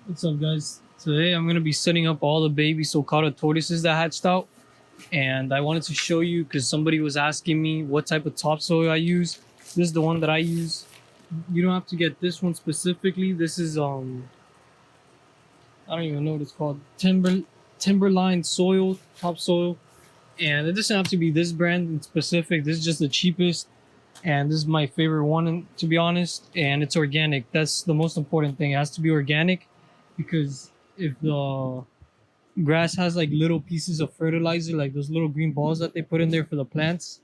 What's up, guys? Today I'm gonna be setting up all the baby Sulcata tortoises that hatched out, and I wanted to show you because somebody was asking me what type of topsoil I use. This is the one that I use. You don't have to get this one specifically. This is I don't even know what it's called. Timberline soil topsoil, and it doesn't have to be this brand in specific. This is just the cheapest, and this is my favorite one to be honest. And it's organic. That's the most important thing. It has to be organic because if the grass has like little pieces of fertilizer, like those little green balls that they put in there for the plants,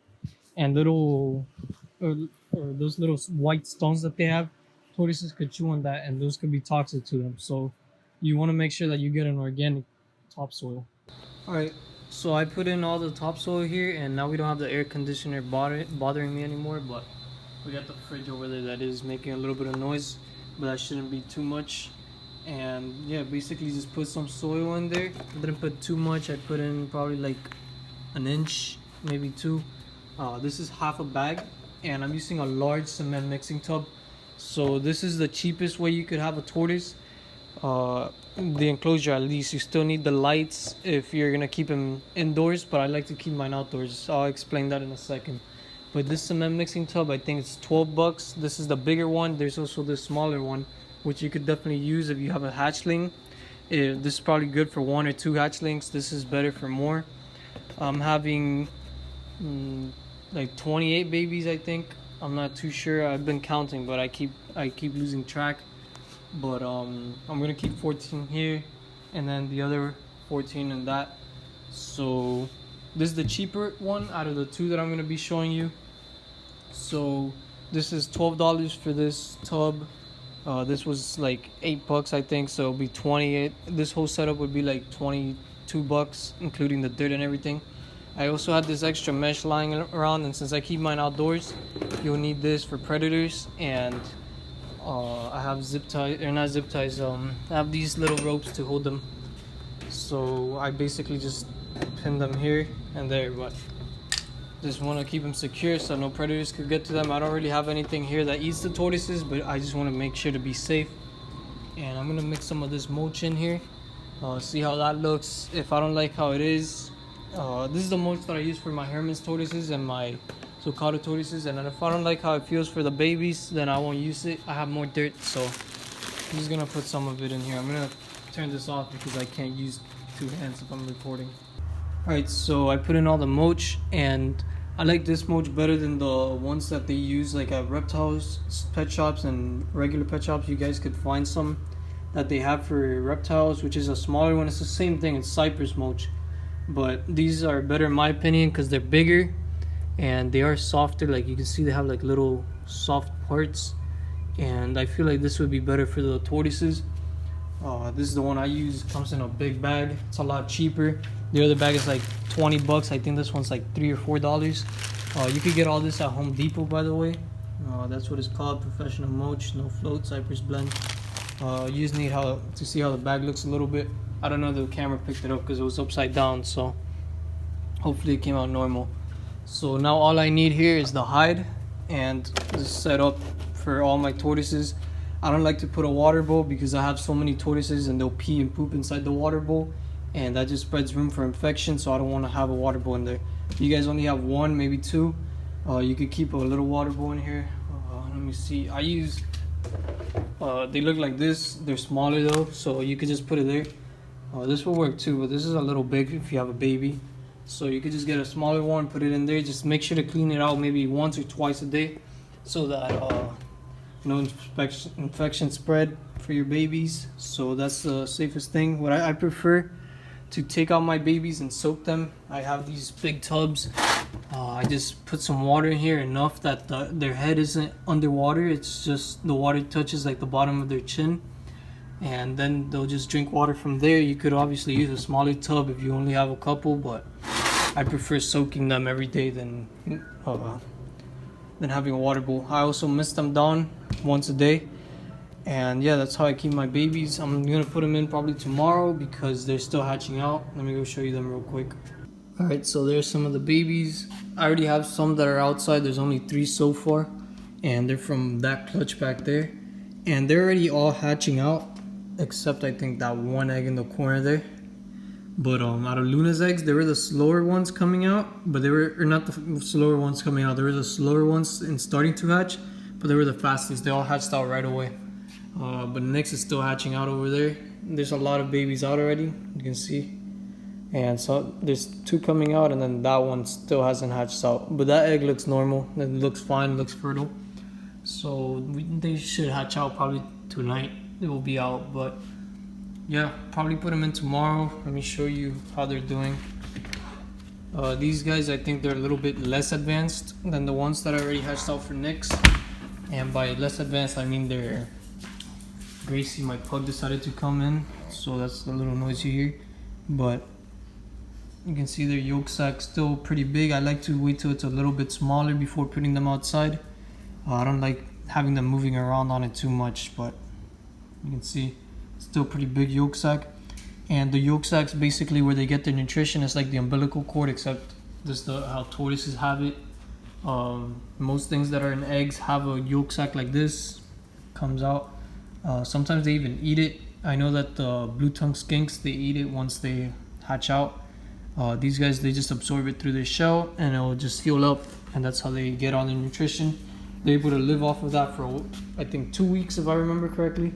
and little or those little white stones that they have. Tortoises could chew on that, and those could be toxic to them. So you want to make sure that you get an organic topsoil. All right. So I put in all the topsoil here, and now we don't have the air conditioner bothering me anymore. But we got the fridge over there that is making a little bit of noise, but that shouldn't be too much. And yeah, basically just put some soil in there. I didn't put too much. I put in probably like an inch, maybe two. This is half a bag, and I'm using a large cement mixing tub. So this is the cheapest way you could have a tortoise. The enclosure, at least you still need the lights if you're gonna keep them indoors, but I like to keep mine outdoors. I'll explain that in a second. But this cement mixing tub, I think it's 12 bucks. This is the bigger one. There's also this smaller one, which you could definitely use if you have a hatchling. This is probably good for one or two hatchlings. This is better for more. I'm having like 28 babies, I think. I'm not too sure. I've been counting, but I keep losing track. But I'm gonna keep 14 here, and then the other 14 in that. So this is the cheaper one out of the two that I'm gonna be showing you. So this is $12 for this tub. This was like 8 bucks, I think, so it'll be 28. This whole setup would be like 22 bucks, including the dirt and everything. I also had this extra mesh lying around, and since I keep mine outdoors, you'll need this for predators. And I have zip ties, or not zip ties. I have these little ropes to hold them. So I basically just pin them here and there, but just want to keep them secure so no predators could get to them. I don't really have anything here that eats the tortoises, but I just want to make sure to be safe. And I'm gonna mix some of this mulch in here. See how that looks. If I don't like how it is, this is the mulch that I use for my Herman's tortoises and my Sulcata tortoises. And then if I don't like how it feels for the babies, then I won't use it. I have more dirt, so I'm just gonna put some of it in here. I'm gonna turn this off because I can't use two hands if I'm recording. Alright, so I put in all the mulch, and I like this mulch better than the ones that they use like at Reptiles pet shops and regular pet shops. You guys could find some that they have for Reptiles, which is a smaller one. It's the same thing, it's cypress mulch, but these are better in my opinion because they're bigger and they are softer. Like you can see they have like little soft parts, and I feel like this would be better for the tortoises. This is the one I use. Comes in a big bag. It's a lot cheaper. The other bag is like 20 bucks. I think this one's like $3 or $4. You could get all this at Home Depot, by the way. That's what it's called, professional mulch, no float, cypress blend. You just need to see how the bag looks a little bit. I don't know if the camera picked it up because it was upside down, so hopefully it came out normal. So now all I need here is the hide, and this is set up for all my tortoises. I don't like to put a water bowl because I have so many tortoises and they'll pee and poop inside the water bowl, and that just spreads room for infection, so I don't want to have a water bowl in there. If you guys only have one, maybe two, you could keep a little water bowl in here. Let me see. I use, they look like this. They're smaller though, so you could just put it there. This will work too, but this is a little big if you have a baby. So you could just get a smaller one, put it in there. Just make sure to clean it out maybe once or twice a day so that no infection spread for your babies. So that's the safest thing. What I prefer to take out my babies and soak them. I have these big tubs. I just put some water in here, enough that their head isn't underwater. It's just the water touches like the bottom of their chin, and then they'll just drink water from there. You could obviously use a smaller tub if you only have a couple, but I prefer soaking them every day than having a water bowl. I also mist them down once a day, and yeah, that's how I keep my babies. I'm gonna put them in probably tomorrow because they're still hatching out. Let me go show you them real quick. All right, so there's some of the babies. I already have some that are outside. There's only 3 so far, and they're from that clutch back there, and they're already all hatching out. except I think that one egg in the corner there. But out of Luna's eggs, they were the slower ones coming out, but they were, or not the slower ones coming out, they were the slower ones in starting to hatch, but they were the fastest. They all hatched out right away. But Nyx is still hatching out over there. There's a lot of babies out already, you can see. And so there's 2 coming out, and then that one still hasn't hatched out. But that egg looks normal, it looks fine, looks fertile. So they should hatch out probably tonight. It will be out, but yeah, probably put them in tomorrow. Let me show you how they're doing. These guys, I think they're a little bit less advanced than the ones that I already hatched out for Nyx. And by less advanced, I mean they're... Gracie, my pug, decided to come in, so that's the little noise you hear. But you can see their yolk sac still pretty big. I like to wait till it's a little bit smaller before putting them outside. I don't like having them moving around on it too much, but you can see still pretty big yolk sac. And the yolk sac's basically where they get their nutrition. It's like the umbilical cord, except this is how tortoises have it. Most things that are in eggs have a yolk sac like this, comes out. Sometimes they even eat it. I know that the blue tongue skinks, they eat it once they hatch out. These guys, they just absorb it through their shell and it'll just fuel up, and that's how they get all their nutrition. They're able to live off of that for, I think, 2 weeks if I remember correctly.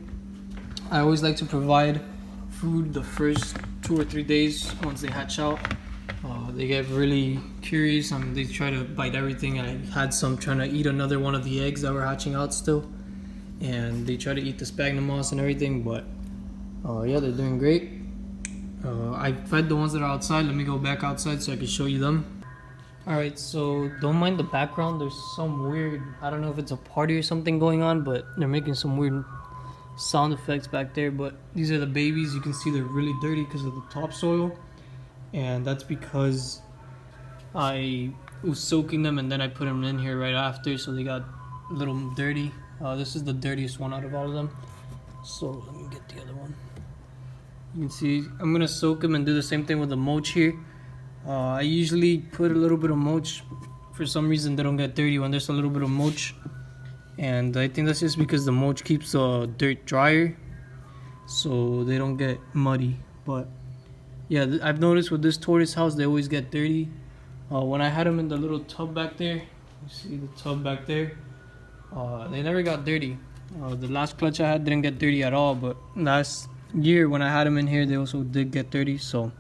I always like to provide food the first 2 or 3 days once they hatch out. They get really curious and they try to bite everything. I had some trying to eat another one of the eggs that were hatching out still, and they try to eat the sphagnum moss and everything, but yeah, they're doing great. I fed the ones that are outside. Let me go back outside so I can show you them. Alright, so don't mind the background. There's some weird, I don't know if it's a party or something going on, but they're making some weird sound effects back there. But these are the babies. You can see they're really dirty because of the topsoil, and that's because I was soaking them and then I put them in here right after, so they got a little dirty. This is the dirtiest one out of all of them, so let me get the other one. You can see I'm gonna soak them and do the same thing with the mulch here. I usually put a little bit of mulch. For some reason they don't get dirty when there's a little bit of mulch, and I think that's just because the mulch keeps the dirt drier so they don't get muddy. But yeah, I've noticed with this tortoise house they always get dirty. When I had them in the little tub back there, you see the tub back there, they never got dirty. The last clutch I had didn't get dirty at all, but last year when I had them in here they also did get dirty. So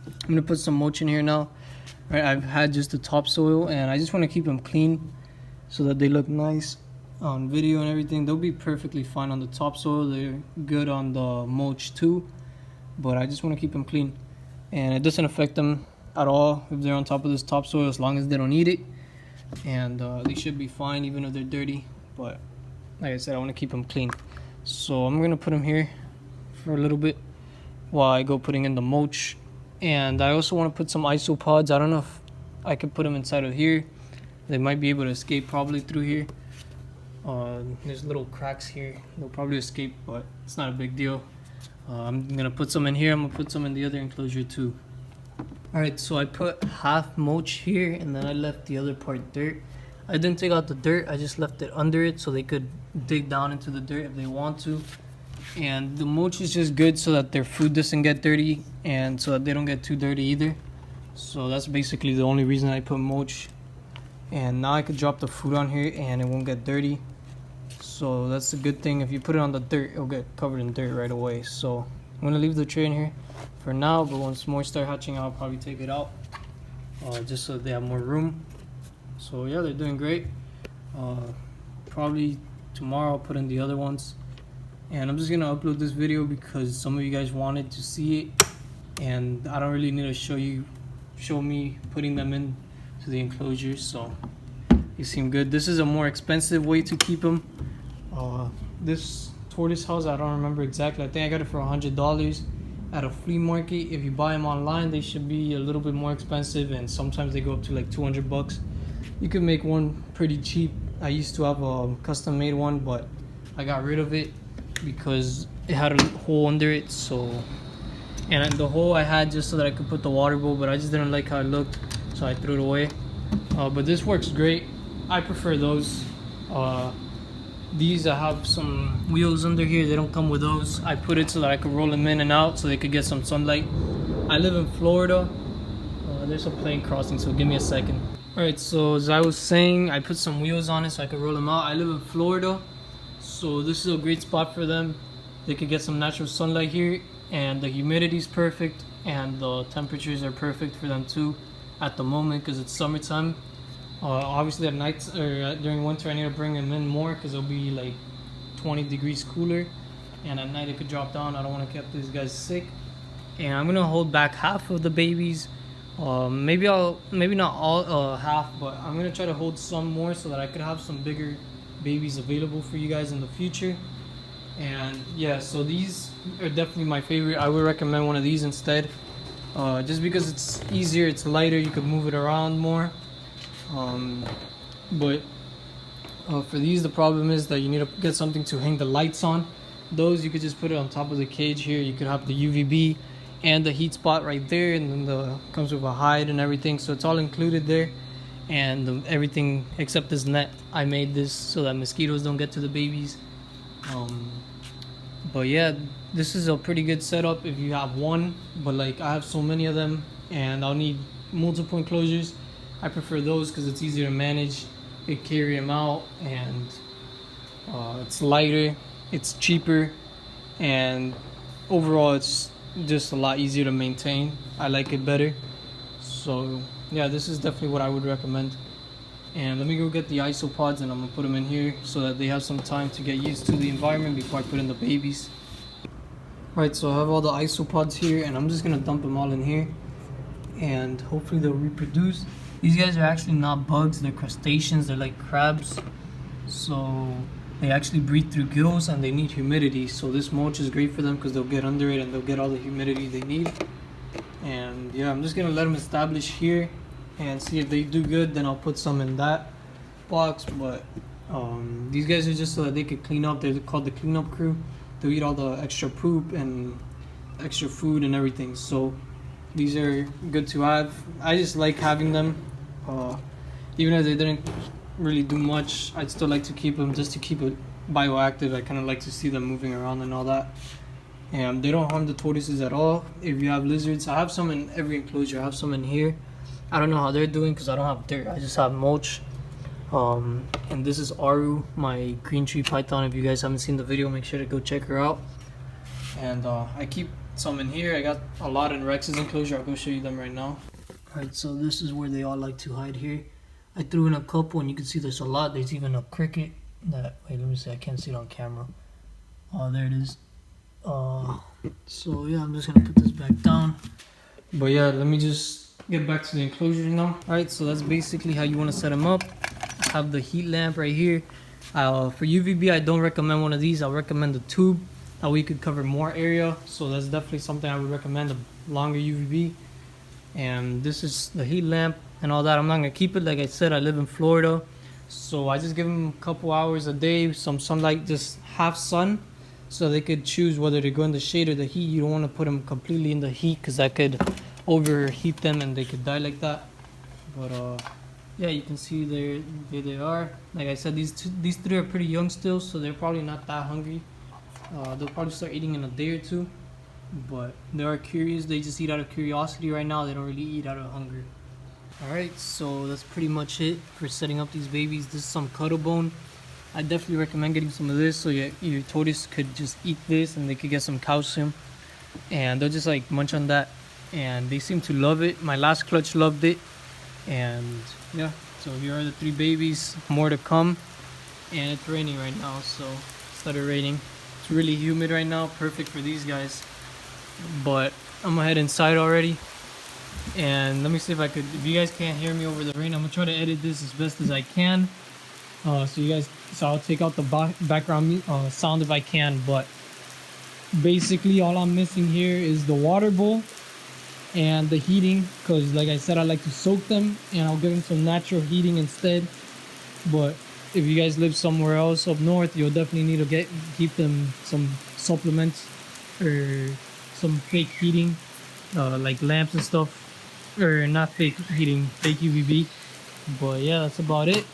I'm gonna put some mulch in here now. Right, I've had just the topsoil and I just want to keep them clean so that they look nice on video and everything. They'll be perfectly fine on the topsoil. They're good on the mulch too, but I just want to keep them clean, and it doesn't affect them at all if they're on top of this topsoil, as long as they don't eat it. And they should be fine even if they're dirty, but like I said, I want to keep them clean. So I'm gonna put them here for a little bit while I go putting in the mulch. And I also want to put some isopods. I don't know if I could put them inside of here. They might be able to escape probably through here. There's little cracks here. They'll probably escape, but it's not a big deal. I'm gonna put some in here. I'm gonna put some in the other enclosure too. Alright, so I put half mulch here and then I left the other part dirt. I didn't take out the dirt, I just left it under it so they could dig down into the dirt if they want to. And the mulch is just good so that their food doesn't get dirty and so that they don't get too dirty either. So that's basically the only reason I put mulch. And now I could drop the food on here and it won't get dirty. So that's a good thing. If you put it on the dirt, it'll get covered in dirt right away. So I'm gonna leave the tray in here for now, but once more start hatching out, I'll probably take it out just so they have more room. So yeah, they're doing great. Probably tomorrow I'll put in the other ones. And I'm just gonna upload this video because some of you guys wanted to see it, and I don't really need to show me putting them in to the enclosures. So they seem good. This is a more expensive way to keep them. This tortoise house, I don't remember exactly. I think I got it for $100 at a flea market. If you buy them online, they should be a little bit more expensive, and sometimes they go up to like 200 bucks. You can make one pretty cheap. I used to have a custom made one, but I got rid of it because it had a hole under it. So, and the hole I had just so that I could put the water bowl, but I just didn't like how it looked, so I threw it away. But this works great. I prefer those. These, I have some wheels under here. They don't come with those. I put it so that I could roll them in and out so they could get some sunlight. I live in Florida. There's a plane crossing, so give me a second. Alright, so as I was saying, I put some wheels on it so I could roll them out. I live in Florida, so this is a great spot for them. They could get some natural sunlight here, and the humidity is perfect, and the temperatures are perfect for them too at the moment because it's summertime. Obviously at night or during winter I need to bring them in more because it'll be like 20 degrees cooler, and at night it could drop down. I don't want to keep these guys sick, and I'm gonna hold back half of the babies. Maybe not all half, but I'm gonna try to hold some more so that I could have some bigger babies available for you guys in the future. And yeah, so these are definitely my favorite. I would recommend one of these instead, just because it's easier, it's lighter, you can move it around more. But for these, the problem is that you need to get something to hang the lights on. Those you could just put it on top of the cage here. You could have the UVB and the heat spot right there, and then comes with a hide and everything, so it's all included there. And everything except this net, I made this so that mosquitoes don't get to the babies. But yeah, this is a pretty good setup if you have one, but like I have so many of them and I'll need multiple enclosures. I prefer those because it's easier to manage. You carry them out, and it's lighter, it's cheaper, and overall it's just a lot easier to maintain. I like it better. So yeah, this is definitely what I would recommend. And let me go get the isopods, and I'm gonna put them in here so that they have some time to get used to the environment before I put in the babies. Right, so I have all the isopods here, and I'm just gonna dump them all in here, and hopefully they'll reproduce. These guys are actually not bugs, they're crustaceans, they're like crabs. So they actually breathe through gills and they need humidity. So this mulch is great for them because they'll get under it and they'll get all the humidity they need. And yeah, I'm just gonna let them establish here and see if they do good, then I'll put some in that box. But these guys are just so that they could clean up. They're called the cleanup crew. They'll eat all the extra poop and extra food and everything. So these are good to have. I just like having them. Even if they didn't really do much, I'd still like to keep them just to keep it bioactive. I kind of like to see them moving around and all that. And they don't harm the tortoises at all. If you have lizards, I have some in every enclosure. I have some in here. I don't know how they're doing because I don't have dirt. I just have mulch. And this is Aru, my green tree python. If you guys haven't seen the video, make sure to go check her out. And I keep some in here. I got a lot in Rex's enclosure. I'll go show you them right now. Alright, so this is where they all like to hide here. I threw in a couple, and you can see there's a lot. There's even a cricket that, wait, let me see, I can't see it on camera. Oh, there it is. So yeah, I'm just gonna put this back down. But yeah, let me just get back to the enclosure now. Alright, so that's basically how you want to set them up. I have the heat lamp right here. For UVB, I don't recommend one of these. I'll recommend the tube. That way you could cover more area. So that's definitely something I would recommend, a longer UVB. And this is the heat lamp and all that. I'm not gonna keep it. Like I said, I live in Florida, so I just give them a couple hours a day, some sunlight, just half sun, so they could choose whether to go in the shade or the heat. You don't want to put them completely in the heat because that could overheat them and they could die like that. But yeah, you can see there they are. Like I said, these three are pretty young still, so they're probably not that hungry. They'll probably start eating in a day or two. But they are curious. They just eat out of curiosity right now. They don't really eat out of hunger. Alright, so that's pretty much it for setting up these babies. This is some cuddle bone. I definitely recommend getting some of this so your tortoise could just eat this and they could get some calcium. And they'll just like munch on that. And they seem to love it. My last clutch loved it. And yeah, so here are the three babies. More to come. And it's raining right now, so it started raining. It's really humid right now. Perfect for these guys. But I'm gonna head inside already, and let me see if you guys can't hear me over the rain, I'm gonna try to edit this as best as I can, so I'll take out the background sound if I can. But basically all I'm missing here is the water bowl and the heating, because like I said, I like to soak them, and I'll give them some natural heating instead. But if you guys live somewhere else up north, you'll definitely need to keep them some supplements or some fake heating, like lamps and stuff, or not fake heating, fake UVB. But yeah, that's about it.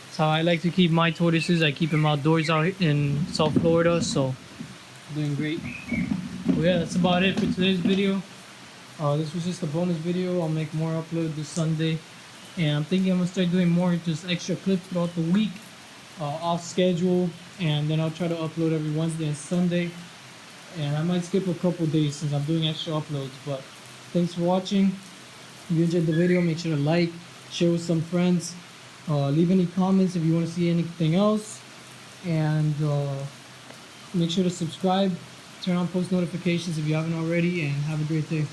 That's how I like to keep my tortoises. I keep them outdoors out in South Florida, so doing great. Well, yeah, that's about it for today's video. This was just a bonus video. I'll make more upload this Sunday, and I'm thinking I'm gonna start doing more just extra clips throughout the week, off schedule, and then I'll try to upload every Wednesday and Sunday. And I might skip a couple days since I'm doing extra uploads. But thanks for watching. If you enjoyed the video, make sure to like, share with some friends, leave any comments if you want to see anything else, and make sure to subscribe, turn on post notifications if you haven't already, and have a great day.